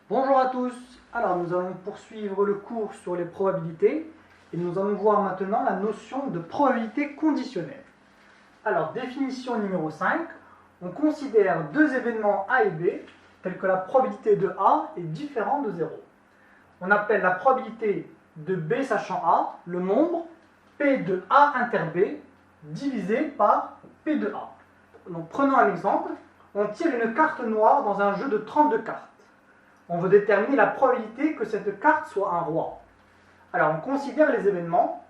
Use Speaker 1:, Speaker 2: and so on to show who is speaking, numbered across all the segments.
Speaker 1: Bonjour à tous, alors nous allons poursuivre le cours sur les probabilités et nous allons voir maintenant la notion de probabilité conditionnelle. Alors définition numéro 5, on considère deux événements A et B tels que la probabilité de A est différente de 0. On appelle la probabilité de B sachant A le nombre P de A inter B divisé par P de A. Donc prenons un exemple, on tire une carte noire dans un jeu de 32 cartes. On veut déterminer la probabilité que cette carte soit un roi. Alors on considère les événements.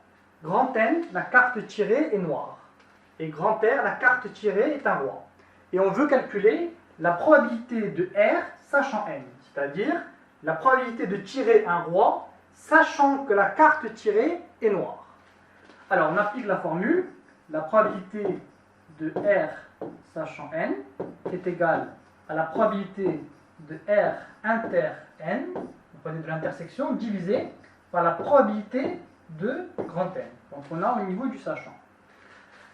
Speaker 1: Grand N, la carte tirée est noire. Et grand R, la carte tirée est un roi. Et on veut calculer la probabilité de R sachant N, c'est-à-dire la probabilité de tirer un roi sachant que la carte tirée est noire. Alors on applique la formule. La probabilité de R sachant N est égale à la probabilité de R inter N, vous prenez de l'intersection, divisé par la probabilité de grand N. Donc on a au niveau du sachant.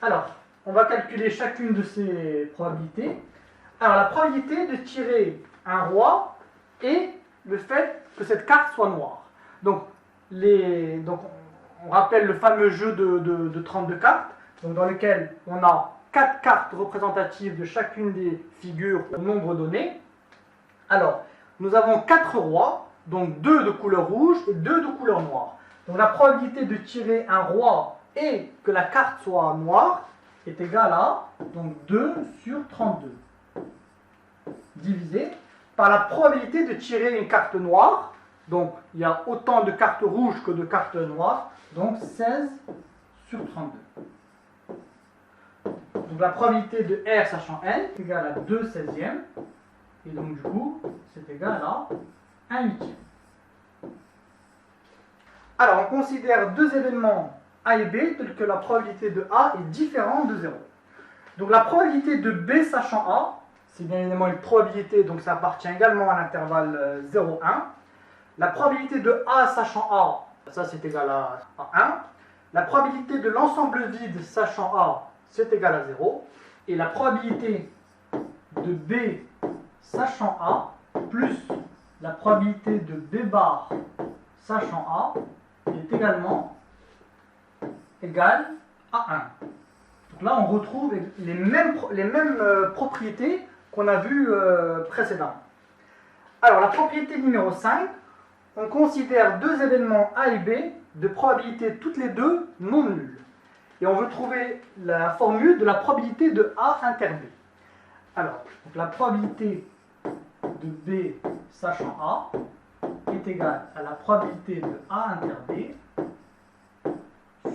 Speaker 1: Alors, on va calculer chacune de ces probabilités. Alors la probabilité de tirer un roi et le fait que cette carte soit noire. Donc, on rappelle le fameux jeu de 32 cartes, donc dans lequel on a 4 cartes représentatives de chacune des figures au nombre donné. Alors, nous avons 4 rois, donc 2 de couleur rouge et 2 de couleur noire. Donc la probabilité de tirer un roi et que la carte soit noire est égale à donc 2 sur 32, divisé par la probabilité de tirer une carte noire. Donc il y a autant de cartes rouges que de cartes noires, donc 16 sur 32. Donc la probabilité de R sachant N est égale à 2 16e. Et donc du coup, c'est égal à 1 huitième. Alors, on considère deux événements A et B tels que la probabilité de A est différente de 0. Donc la probabilité de B sachant A, c'est bien évidemment une probabilité, donc ça appartient également à l'intervalle 0,1. La probabilité de A sachant A, ça c'est égal à 1. La probabilité de l'ensemble vide sachant A, c'est égal à 0. Et la probabilité de B sachant A plus la probabilité de B bar sachant A est également égale à 1. Donc là, on retrouve les mêmes propriétés qu'on a vues précédemment. Alors, la propriété numéro 5, on considère deux événements A et B de probabilité toutes les deux non nulles. Et on veut trouver la formule de la probabilité de A inter B. Alors, donc la probabilité de B sachant A est égale à la probabilité de A inter B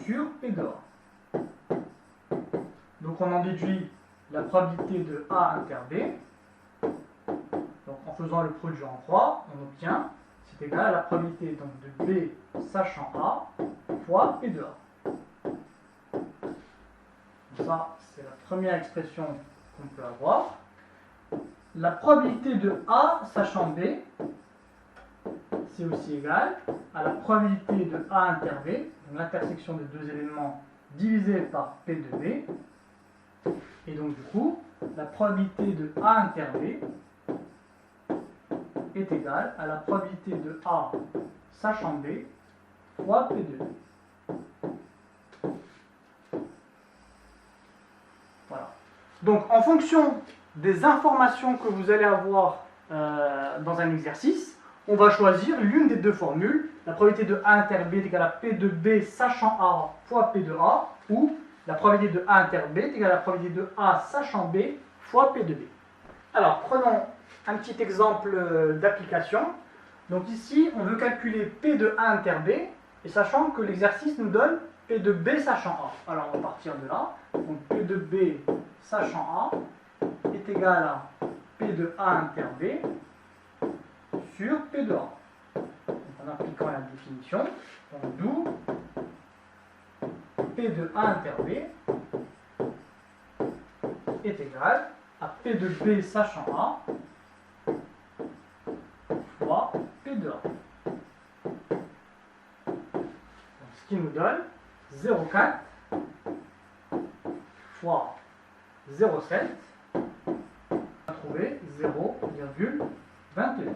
Speaker 1: sur P de A. Donc on en déduit la probabilité de A inter B. Donc en faisant le produit en croix, on obtient, c'est égal à la probabilité donc, de B sachant A fois P de A. Donc ça, c'est la première expression qu'on peut avoir. La probabilité de A sachant B, c'est aussi égal à la probabilité de A inter B, donc l'intersection des deux éléments divisé par P de B. Et donc du coup, la probabilité de A inter B est égale à la probabilité de A sachant B fois P de B. Voilà. Donc en fonction des informations que vous allez avoir dans un exercice, on va choisir l'une des deux formules. La probabilité de A inter B est égale à P de B sachant A fois P de A, ou la probabilité de A inter B est égale à la probabilité de A sachant B fois P de B. Alors, prenons un petit exemple d'application. Donc ici, on veut calculer P de A inter B, et sachant que l'exercice nous donne P de B sachant A. Alors, on va partir de là. Donc P de B sachant A est égal à P de A inter B sur P de A. Donc en appliquant la définition, d'où P de A inter B est égal à P de B sachant A fois P de A. Donc, ce qui nous donne 0,4 fois 0,7. On va trouver 0,21.